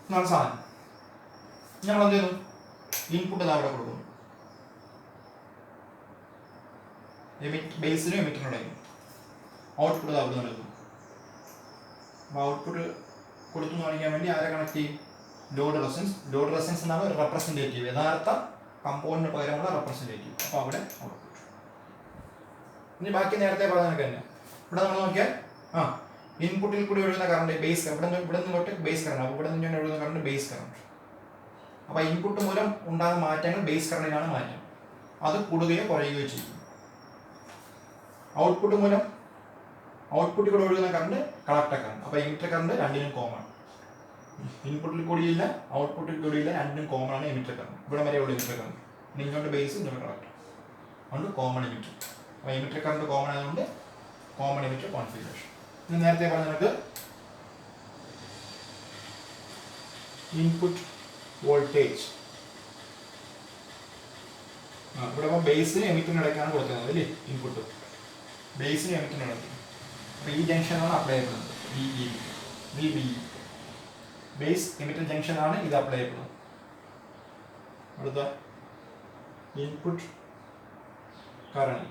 [SPEAKER 1] എന്നാണ് സാധനം. ഞങ്ങൾ എന്ത് ചെയ്യുന്നു? ഇൻപുട്ട് അവിടെ കൊടുക്കുന്നു. ബേസിനും എമിറ്ററിനുണ്ടായിരുന്നു. ഔട്ട്പുട്ട് അവിടെ നൽകുന്നു. അപ്പോൾ ഔട്ട്പുട്ട് കൊടുത്തു എന്ന് കാണിക്കാൻ വേണ്ടി ആരെ കണക്ട് ചെയ്യും? Load resistance. ലോഡ് റെസിസ്റ്റൻസ് എന്നാണ് ഒരു റെപ്രസെൻറ്റേറ്റീവ്, യഥാർത്ഥ കമ്പോണന്റിന് പകരമുള്ള റെപ്രസെന്റേറ്റീവ്. അപ്പോൾ അവിടെ ഔട്ട്പുട്ട്. ഇനി ബാക്കി നേരത്തെ പറഞ്ഞ കണക്ക് തന്നെ ഇവിടെ നമ്മൾ നോക്കിയാൽ ഇൻപുട്ടിൽ കൂടി ഒഴുകുന്ന കറണ്ട് ബേസ്, ഇവിടെ നിന്ന് തൊട്ട് ബേസ് കറണ്ട്, അപ്പോൾ ഇവിടെ നിന്ന് ഒഴുകുന്ന കറണ്ട് ബേസ് കറണ്ട്. അപ്പോൾ ഇൻപുട്ട് മൂലം ഉണ്ടാകുന്ന മാറ്റങ്ങൾ ബേസ് കറണ്ടിനാണ് മാറ്റം, അത് കൂടുകയോ കുറയുകയോ ചെയ്യും. ഔട്ട്പുട്ട് മൂലം ഔട്ട്പുട്ടിൽ കൂടെ ഒഴുകുന്ന കറണ്ട് കളക്ടർ കറണ്ട്. അപ്പോൾ എമിറ്റർ കറണ്ട് രണ്ടിനും കോമൺ. ഇൻപുട്ടിൽ കൂടിയില്ല ഔട്ട്പുട്ടിൽ കൂടിയില്ല, രണ്ടിനും കോമൺ ആണ് എമിറ്റർ കറണ്ട്. ഇവിടെ വരെ ഉള്ള എമിറ്റർ കറണ്ട്, ഇങ്ങോട്ട് ബേസ് ഇങ്ങോട്ട് കളക്ടർ, അതുകൊണ്ട് കോമൺ എമിറ്റർ. അപ്പോൾ എമിറ്റർ കറണ്ട് കോമൺ ആയതുകൊണ്ട് കോമൺ എമിറ്റർ കോൺഫിഗറേഷൻ. ഇനി നേരത്തെ പറഞ്ഞ നമുക്ക് ഇൻപുട്ട് വോൾട്ടേജ്, ഇവിടെ ഇപ്പോൾ ബേസിന് എമിറ്ററിന് ഇടയ്ക്കാണ് കൊടുക്കുന്നത് അല്ലേ, ഇൻപുട്ട് ബേസിന് എമിറ്ററിന് ഇടയ്ക്ക്. അപ്പോൾ ഈ ജംഗ്ഷനാണ് അപ്ലൈ ചെയ്യപ്പെടുന്നത്, VB ബേസ് എമിറ്റർ ജംഗ്ഷനാണ് ഇത് അപ്ലൈ ചെയ്യപ്പെടുന്നത്. അടുത്ത ഇൻപുട്ട് കറണ്ട്,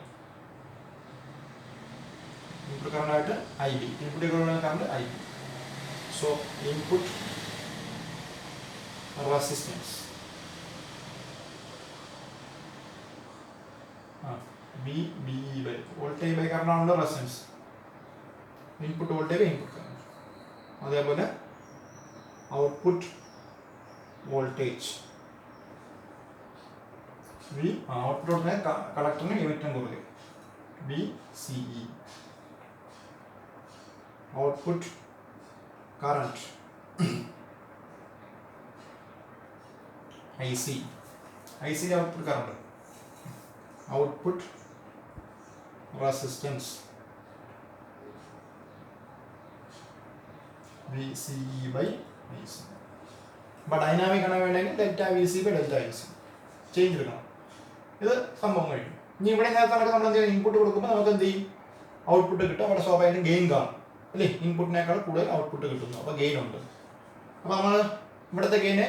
[SPEAKER 1] ഇൻപുട്ട് കറണ്ടായിട്ട് IB, input current IB. So input resistance VBE by voltage by current ആണല്ലോ resistance, input voltage input current. അതേപോലെ ഔട്ട്പുട്ട് വോൾട്ടേജ് ഔട്ട്പുട്ട് വോൾട്ടേജ് കളക്ടറിന് എമിറ്ററിന് കുറുകെ VCE. Output current IC output current. Output resistance VCE by IC. അപ്പോൾ dynamic ആണ് വേണ്ടെങ്കിൽ delta VC by delta IC change എടുക്കണം. ഇത് സംഭവം കഴിഞ്ഞു. ഇനി ഇവിടെ നേരത്തെ നമ്മൾ എന്ത് ചെയ്യും, ഇൻപുട്ട് കൊടുക്കുമ്പോൾ നമുക്ക് എന്ത് ചെയ്യും, ഔട്ട്പുട്ട് കിട്ടും. അവിടെ സ്വാഭാവികമായിട്ടും ഗെയിൻ കാണും അല്ലേ, ഇൻപുട്ടിനേക്കാൾ കൂടുതൽ ഔട്ട്പുട്ട് കിട്ടുന്നു, അപ്പോൾ ഗെയിൻ ഉണ്ട്. അപ്പോൾ നമ്മൾ ഇവിടുത്തെ ഗെയിനെ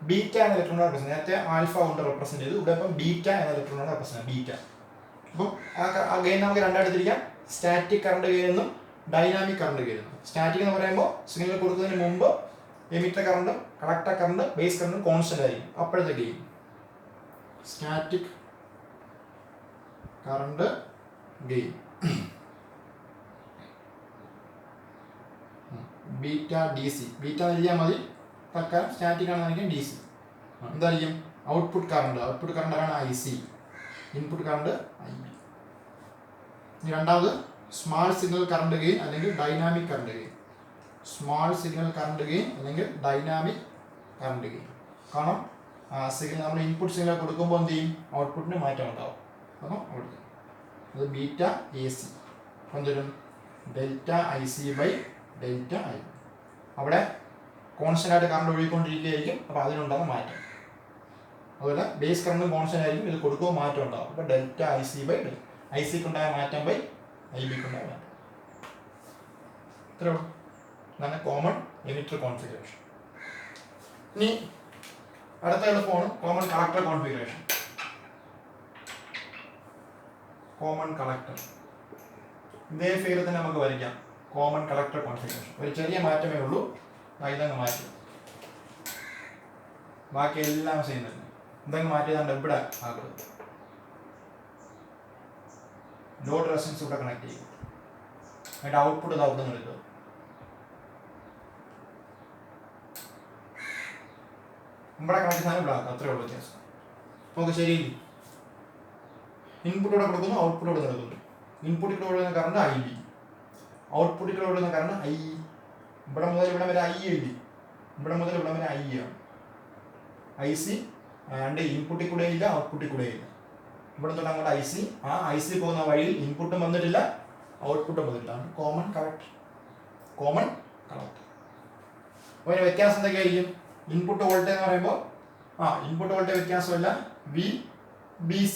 [SPEAKER 1] ബീറ്റ എന്ന ഇലക്ട്രോണാണ് റെപ്രസെന്റ്, നേരത്തെ ആൽഫ കൊണ്ട് റെപ്രസെന്റ് ചെയ്തു, ഇവിടെ ഇപ്പം ബീറ്റ എന്ന ഇലക്ട്രോണാണ് റെപ്രസെന്റ് ബീറ്റ. അപ്പം ആ ഗെയിൻ നമുക്ക് രണ്ടായിട്ട് തിരിക്കാം, സ്റ്റാറ്റിക് കറണ്ട് ഗെയിൻ എന്നും ഡൈനാമിക് കറണ്ട് ഗെയിൻ എന്നും. സ്റ്റാറ്റിക് എന്ന് പറയുമ്പോൾ സിഗ്നൽ കൊടുക്കുന്നതിന് മുമ്പ് എമിറ്റർ കറണ്ടും കളക്ടർ കറണ്ട് ബേസ് കറണ്ടും കോൺസ്റ്റന്റ് ആയിരിക്കും, അപ്പോഴത്തെ gain. Static current gain beta DC, beta എഴുതിയാൽ മതി, തൽക്കാലം സ്റ്റാറ്റിക് ആണെന്നായിരിക്കും DC. എന്തായിരിക്കും ഔട്ട്പുട്ട് കറണ്ട് ആണ് IC, ഇൻപുട്ട് കറണ്ട് IB. ഇനി രണ്ടാമത് സ്മാൾ സിഗ്നൽ കറണ്ട് ഗെയിൻ അല്ലെങ്കിൽ dynamic current gain. Small signal current gain അല്ലെങ്കിൽ ഡൈനാമിക് കറണ്ട് ഗെയിൻ. കാരണം സിഗ്നൽ നമ്മൾ ഇൻപുട്ട് സിഗ്നൽ കൊടുക്കുമ്പോൾ എന്ത് ചെയ്യും, ഔട്ട്പുട്ടിന് മാറ്റം ഉണ്ടാവും. അപ്പം അവിടെ അത് ബീറ്റ AC എന്തൊരു delta IC by delta IB. അവിടെ കോൺസ്റ്റന്റ് ആയിട്ട് കറണ്ട് ഒഴുകിക്കൊണ്ടിരിക്കുകയായിരിക്കും, അപ്പോൾ അതിനുണ്ടാകുന്ന മാറ്റം. അതുപോലെ ബേസ് കറണ്ടും കോൺസ്റ്റന്റ് ആയിരിക്കും, ഇത് കൊടുക്കുമ്പോൾ മാറ്റം ഉണ്ടാകും. അപ്പോൾ ഡെൽറ്റ IC ബൈ ICക്ക് ഉണ്ടായ മാറ്റം ബൈ IBക്ക് ഉണ്ടായ മാറ്റം. ഇത്രയേ ഉള്ളൂ. ഇതാണ് കോമൺ എമിറ്റർ കോൺഫിഗറേഷൻ. ഇനി അടുത്ത എളുപ്പമാണ് common collector configuration. Common collector ഇതേ ഫിഗർ തന്നെ നമുക്ക് വരയ്ക്കാം. കോമൺ കളക്ടർ കോൺഫിഗറേഷൻ ഒരു ചെറിയ മാറ്റമേ ഉള്ളൂ, ഇതങ്ങ് മാറ്റി, ബാക്കി എല്ലാം ചെയ്യുന്നത് ഇതങ്ങ് മാറ്റിയതാണ്ട് ഇവിടെ ആകുന്നത്. ലോഡ് റെസിസ്റ്റൻസ് ഇവിടെ കണക്ട് ചെയ്യും, അതിൻ്റെ ഔട്ട്പുട്ട് ഇത് അവിടെ നിന്ന് എടുക്കുക. ഇവിടെ കണക്ട് സാധനം ഇവിടെ ആക്കുക, അത്രേ ഉള്ളൂ വ്യത്യാസം. നമുക്ക് ശരിയില്ല, ഇൻപുട്ട് ഇവിടെ കൊടുക്കുന്നു, ഔട്ട്പുട്ട് ഇവിടെ നടക്കുന്നു. ഇൻപുട്ടിൽ കൂടെ ഒഴുകുന്ന കറണ്ട് IB, ഔട്ട്പുട്ടിൽ കൂടെ ഒഴുകുന്ന കറണ്ട് IE. ഇവിടെ മുതൽ ഇവിടെ വരെ IE എഴുതി, ഇവിടെ മുതൽ ഇവിടെ വരെ IE ആണ്. IC ആൻഡ് ഇൻപുട്ടിൽ കൂടെ ഇല്ല, ഔട്ട്പുട്ടിൽ കൂടെ ഇല്ല. ഇവിടെ തൊട്ട് അങ്ങോട്ട് IC, ആ IC പോകുന്ന വഴിയിൽ ഇൻപുട്ടും വന്നിട്ടില്ല, ഔട്ട്പുട്ടും വന്നിട്ടില്ല. Common collector. അപ്പോൾ അതിന് വ്യത്യാസം എന്തൊക്കെയായിരിക്കും? ഇൻപുട്ട് വോൾട്ടേജ് എന്ന് പറയുമ്പോൾ ഇൻപുട്ട് വോൾട്ടേജ് വ്യത്യാസമല്ല, VBC.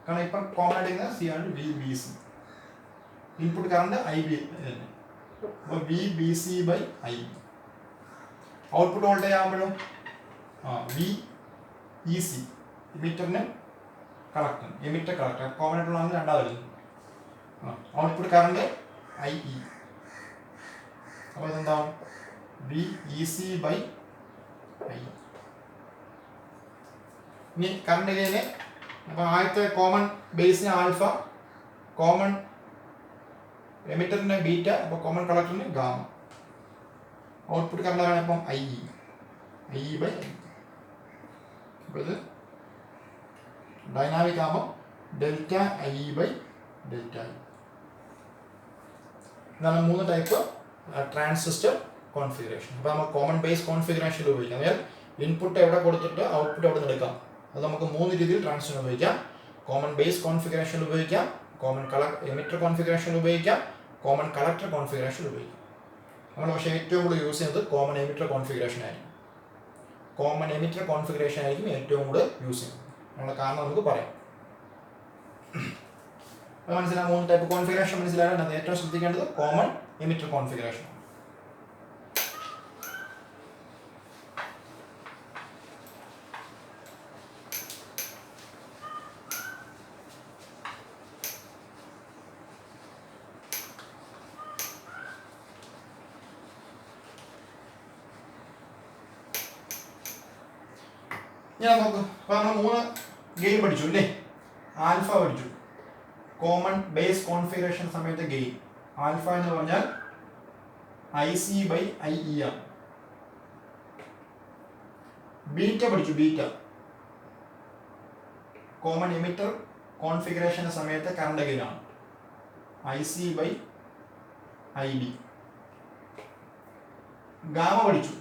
[SPEAKER 1] കാരണം ഇപ്പം കോമൺ ആയിട്ട് C ആണ് VBC. ഇൻപുട്ട് കറണ്ട് IB തന്നെ, അപ്പോൾ VBC by IB. Output voltage ആകുമ്പോഴും VEC, എമിറ്ററിന് കളക്ടർ, എമിറ്റർ കളക്ടർ കോമൺ ആയിട്ടുള്ളതാണ് രണ്ടാമത് വരുന്നത്. Output current IE. അപ്പോൾ ഇതെന്താവും VEC ബൈ IE. ഇനി കറണ്ട് ഗെയിന് അപ്പോൾ ആദ്യത്തെ കോമൺ ബേസിന് ആൽഫ, കോമൺ എമിറ്ററിന് ബീറ്റ, അപ്പോൾ കോമൺ കളക്ടറിന് ഗാമ. ഔട്ട്പുട്ട് കറണ്ട് ആണ് ഇപ്പം ഐ ബൈ ഐ. അപ്പോൾ ഇത് ഡൈനാമിക് ആകുമ്പോൾ delta I by delta I. ഇതാണ് 3 ടൈപ്പ് ട്രാൻസിസ്റ്റർ കോൺഫിഗറേഷൻ. അപ്പോൾ നമ്മൾ കോമൺ ബേസ് കോൺഫിഗറേഷൻ ഉപയോഗിക്കാം. അതായത് ഇൻപുട്ട് എവിടെ കൊടുത്തിട്ട് ഔട്ട്പുട്ട് എവിടെ നിന്ന് എടുക്കാം. അത് നമുക്ക് 3 രീതിയിൽ ട്രാൻസിസ്റ്റർ ഉപയോഗിക്കാം. കോമൺ ബേസ് കോൺഫിഗറേഷൻ ഉപയോഗിക്കാം, കോമൺ എമിറ്റർ കോൺഫിഗറേഷൻ ഉപയോഗിക്കാം, കോമൺ കളക്ടർ കോൺഫിഗറേഷൻ ഉപയോഗിക്കാം. നമ്മൾ പക്ഷേ ഏറ്റവും കൂടുതൽ യൂസ് ചെയ്യുന്നത് കോമൺ എമിറ്റർ കോൺഫിഗറേഷൻ ആയിരിക്കും. കോമൺ എമിറ്റർ കോൺഫിഗറേഷൻ ആയിരിക്കും ഏറ്റവും കൂടുതൽ യൂസ് ചെയ്യുന്നത്. നമ്മുടെ കാരണം നമുക്ക് പറയാം. അത് മനസ്സിലാവും. 3 ടൈപ്പ് കോൺഫിഗറേഷൻ മനസ്സിലാക്കാൻ അത് ഏറ്റവും ശ്രദ്ധിക്കേണ്ടത് കോമൺ എമിറ്റർ കോൺഫിഗറേഷൻ. ഞാൻ നോക്ക്. അപ്പോൾ നമ്മൾ 3 ഗെയിൻ പഠിച്ചു അല്ലേ. ആൽഫ പഠിച്ചു. കോമൺ ബേസ് കോൺഫിഗറേഷൻ സമയത്ത് ഗെയിൻ ആൽഫ എന്ന് പറഞ്ഞാൽ IC ബൈ IE ആണ്. ബീറ്റ പഠിച്ചു. ബീറ്റ കോമൺ എമിറ്റർ കോൺഫിഗറേഷൻ സമയത്ത് കറണ്ട് ഗെയിൻ ആണ്. IC by IB. ഗാമ പഠിച്ചു.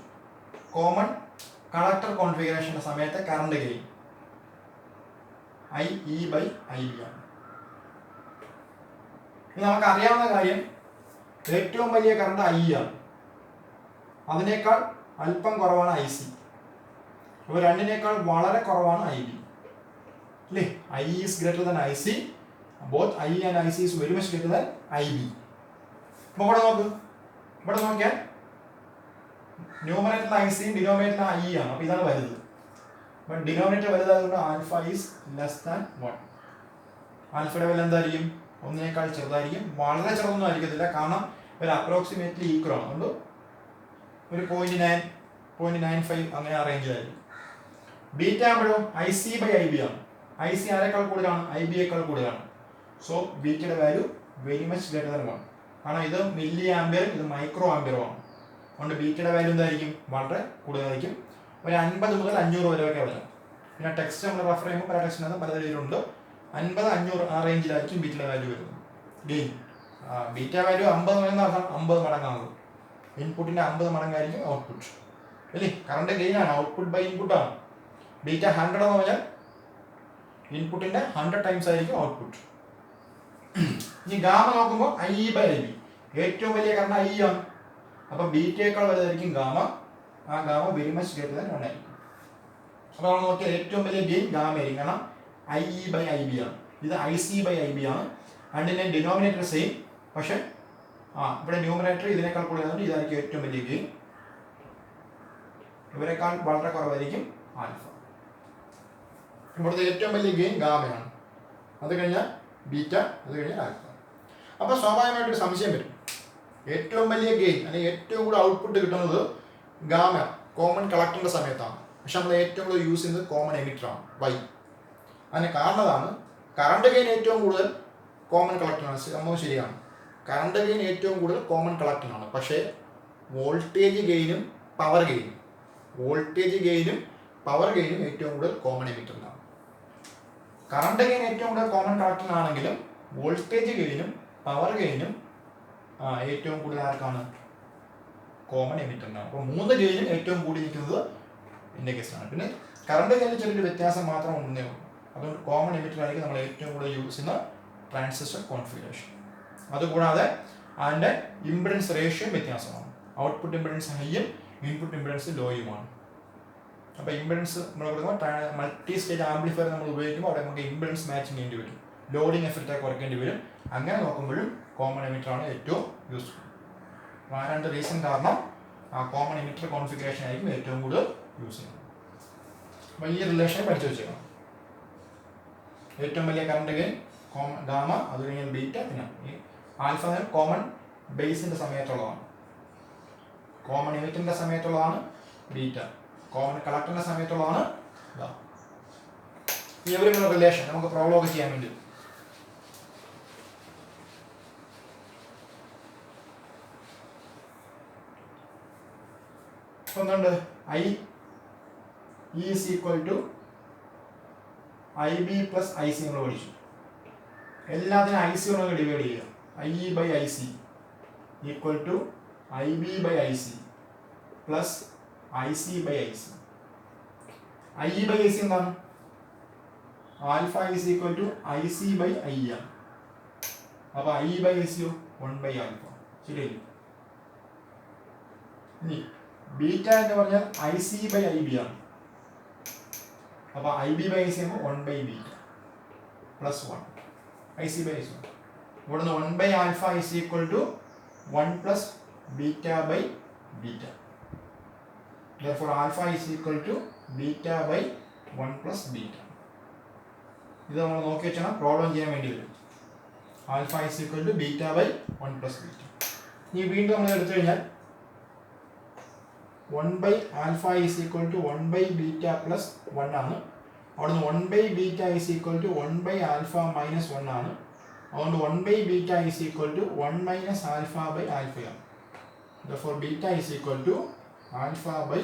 [SPEAKER 1] കോമൺ കളക്ടർ കോൺഫിഗറേഷൻ സമയത്ത് current gain IE by IB ആണ്. ഇനി നമുക്ക് അറിയാവുന്ന കാര്യം ഏറ്റവും വലിയ കറണ്ട് I ആണ്. അതിനേക്കാൾ അല്പം കുറവാണ് IC. അപ്പോൾ രണ്ടിനേക്കാൾ വളരെ കുറവാണ് IB അല്ലേ. I is greater than IC. Both I and IC is very much greater than IB. അപ്പോൾ ഇവിടെ നോക്ക്. ഇവിടെ നോക്കിയാൽ ന്യൂമറേറ്ററിൽ IC ഡിനോമിനേറ്ററിൽ IE ആണ്. അപ്പോൾ ഇതാണ് വലുത്. അപ്പോൾ ഡിനോമിനേറ്റർ വലുതായതുകൊണ്ട് ആൽഫ ഈസ് ലെസ് ദാൻ 1. ആൽഫയുടെ വില എന്തായിരിക്കും? 1നേക്കാൾ ചെറുതായിരിക്കും. വളരെ ചെറുതൊന്നും ആയിരിക്കത്തില്ല, കാരണം ഒരു അപ്രോക്സിമേറ്റ്ലി ഈക്വൽ ആണ്. അതുകൊണ്ട് ഒരു 0.95 അങ്ങനെ ആ റേഞ്ചിലായിരിക്കും. ബീറ്റ ആകുമ്പോഴോ IC ബൈ IB ആണ്. IC ആരെക്കാൾ കൂടുതലാണ്? IBയേക്കാൾ കൂടുതലാണ്. സോ ബീറ്റയുടെ value very much greater than 1. കാരണം ഇത് മില്ലി ആംബിയർ, ഇത് മൈക്രോ ആംബിയറും ആണ്. അതുകൊണ്ട് ബീറ്റയുടെ വാല്യൂ എന്തായിരിക്കും? വളരെ കൂടുതലായിരിക്കും. ഒരു 50 മുതൽ 500 വരെയൊക്കെ വരാം. പിന്നെ ടെക്സ്റ്റ് നമ്മൾ റെഫർ ചെയ്യുമ്പോൾ പല ടെക്സ്റ്റിനകത്ത് പല രീതിയിലുണ്ട്. 50, 500 ആ റേഞ്ചിലായിരിക്കും ബീറ്റയുടെ വാല്യൂ വരുന്നത്. ഗെയിൻ ബീറ്റ വാല്യൂ 50 എന്ന് പറഞ്ഞാൽ 50 മടങ്ങാകും. ഇൻപുട്ടിന്റെ 50 മടങ്ങായിരിക്കും ഔട്ട്പുട്ട് അല്ലേ. കറണ്ട് ഗെയിൻ ആണ്, ഔട്ട്പുട്ട് ബൈ ഇൻപുട്ട് ആണ്. ബീറ്റ 100 എന്ന് പറഞ്ഞാൽ ഇൻപുട്ടിന്റെ 100 ടൈംസ് ആയിരിക്കും ഔട്ട്പുട്ട്. ഇനി ഗാമ നോക്കുമ്പോൾ IE ബൈ IB. ഏറ്റവും വലിയ കറണ്ട് I ആണ്. അപ്പോൾ ബീറ്റയേക്കാൾ വലുതായിരിക്കും ഗാമ. ആ gamma very much greater than 1 ആയിരിക്കും. അപ്പോൾ നമ്മൾ നോക്കിയാൽ ഏറ്റവും വലിയ ഗെയിൻ ഗാമ ആയിരിക്കും, കാരണം IE ബൈ IB ആണ്. ഇത് IC ബൈ IB ആണ്. അതിൻ്റെ ഡിനോമിനേറ്റർ സെയിം, പക്ഷെ ഇവിടെ ന്യൂമറേറ്റർ ഇതിനേക്കാൾ കൂടുതലായതുകൊണ്ട് ഇതായിരിക്കും ഏറ്റവും വലിയ ഗെയിൻ. ഇവരെക്കാൾ വളരെ കുറവായിരിക്കും ആൽഫ. ഇവിടുത്തെ ഏറ്റവും വലിയ ഗെയിൻ ഗാമയാണ്. അത് കഴിഞ്ഞാൽ ബീറ്റ, അത് കഴിഞ്ഞാൽ ആൽഫ. അപ്പോൾ സ്വാഭാവികമായിട്ടൊരു സംശയം വരും. ഏറ്റവും വലിയ ഗെയിൻ അല്ലെങ്കിൽ ഏറ്റവും കൂടുതൽ ഔട്ട്പുട്ട് കിട്ടുന്നത് ഗാമ കോമൺ കളക്ടറിന്റെ സമയത്താണ്. പക്ഷെ നമ്മൾ ഏറ്റവും കൂടുതൽ യൂസ് ചെയ്യുന്നത് കോമൺ എമിറ്റർ ആണ്. വൈ? അതിന് കാരണം അതാണ്. കറണ്ട് ഗെയിൻ ഏറ്റവും കൂടുതൽ കോമൺ കളക്ടറാണ്. സംഭവം ശരിയാണ്. കറണ്ട് ഗെയിൻ ഏറ്റവും കൂടുതൽ കോമൺ കളക്ടറാണ്. പക്ഷേ വോൾട്ടേജ് ഗെയിനും പവർ ഗെയിനും ഏറ്റവും കൂടുതൽ കോമൺ എമിറ്ററിനാണ്. കറണ്ട് ഗെയിൻ ഏറ്റവും കൂടുതൽ കോമൺ കളക്ടറിനാണെങ്കിലും വോൾട്ടേജ് ഗെയിനും പവർ ഗെയിനും ഏറ്റവും കൂടുതൽ ആർക്കാണ്? കോമൺ എമിറ്ററിനാണ്. അപ്പോൾ 3 ഗെയിനും ഏറ്റവും കൂടി നിൽക്കുന്നത് ഇതിൻ്റെ കേസാണ്. പിന്നെ കറണ്ട് ഗെയിനിൽ ചെറിയൊരു വ്യത്യാസം മാത്രം ഉണ്ടെന്നേ ഉള്ളൂ. അതുകൊണ്ട് കോമൺ എമിറ്റർ ആയിരിക്കും നമ്മൾ ഏറ്റവും കൂടുതൽ യൂസ് ചെയ്യുന്ന ട്രാൻസിസ്റ്റർ കോൺഫിഗറേഷൻ. അതുകൂടാതെ അതിൻ്റെ ഇംപിഡൻസ് റേഷ്യോയും വ്യത്യാസമാണ്. ഔട്ട്പുട്ട് ഇംപിഡൻസ് ഹൈയും ഇൻപുട്ട് ഇംപിഡൻസ് ലോയുമാണ്. അപ്പോൾ ഇംപിഡൻസ് നമ്മൾ കൊടുക്കുമ്പോൾ മൾട്ടി സ്റ്റേജ് ആംപ്ലിഫയർ നമ്മൾ ഉപയോഗിക്കുമ്പോൾ അവിടെ നമുക്ക് ഇംപിഡൻസ് മാച്ചിങ് ചെയ്യേണ്ടി വരും, ലോഡിങ് എഫക്റ്റ് കുറയ്ക്കേണ്ടി വരും. അങ്ങനെ നോക്കുമ്പോഴും കോമൺ എമിറ്റർ ആണ് ഏറ്റവും യൂസ്ഫുൾ. ആ 2 റീസൺ കാരണം കോമൺ എമിറ്റർ കോൺഫിഗറേഷൻ ആയിരിക്കും ഏറ്റവും കൂടുതൽ യൂസ് ചെയ്യുന്നത്. അപ്പോൾ ഈ റിലേഷൻ പഠിച്ചു വെച്ചേക്കണം. ഏറ്റവും വലിയ കറണ്ട് ഗെയിൻ ഗാമ, അത് കഴിഞ്ഞാൽ ബീറ്റ, പിന്നെ ഈ ആൽഫ കോമൺ ബേസിന്റെ സമയത്തുള്ളതാണ്. കോമൺ എമിറ്ററിന്റെ സമയത്തുള്ളതാണ് ബീറ്റ. കോമൺ കളക്ടറിന്റെ സമയത്തുള്ളതാണ് ഗാമ. ഈ ഒരു റിലേഷൻ നമുക്ക് പ്രോബ്ലം ഒക്കെ ചെയ്യാൻ വേണ്ടി. ഒന്നുണ്ട് I is equal to I B plus I C നമ്മൾ പഠിച്ചു. എല്ലാത്തിനും ഐ സി കൊണ്ട് ഡിവൈഡ് ചെയ്യുക. I E by I C equal to I B by I C plus I C by I C. I E by I C എന്താണ്? Alpha is equal to I C by I ആണ്. അപ്പോൾ I by I സിയോ 1 by alpha. ശരിയല്ലേ? ഇനി beta എന്ന് പറഞ്ഞാൽ I C by I B ആണ്. അപ്പോൾ I B by I C ആകുമ്പോൾ 1 by beta plus 1 I C by I C. ഇവിടുന്ന് 1 by alpha is equal to 1 plus beta by beta. Therefore alpha is equal to beta by 1 plus beta. ഇത് നമ്മൾ നോക്കി വെച്ചാൽ problem ചെയ്യാൻ വേണ്ടി വരും. Alpha is equal to beta by 1 plus beta. ഇനി വീണ്ടും നമ്മൾ എടുത്തു കഴിഞ്ഞാൽ 1 by alpha is equal to 1 by beta plus 1 ആണ്. അവിടുന്ന് 1 by beta is equal to 1 by alpha minus 1 ആണ്. അതുകൊണ്ട് 1 by beta is equal to 1 minus alpha by ആൽഫയാണ്. Therefore beta is equal to alpha by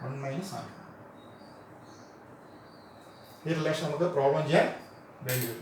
[SPEAKER 1] 1 minus alpha. ഈ relation നമുക്ക് problem ചെയ്യാൻ വേണ്ടി വരും.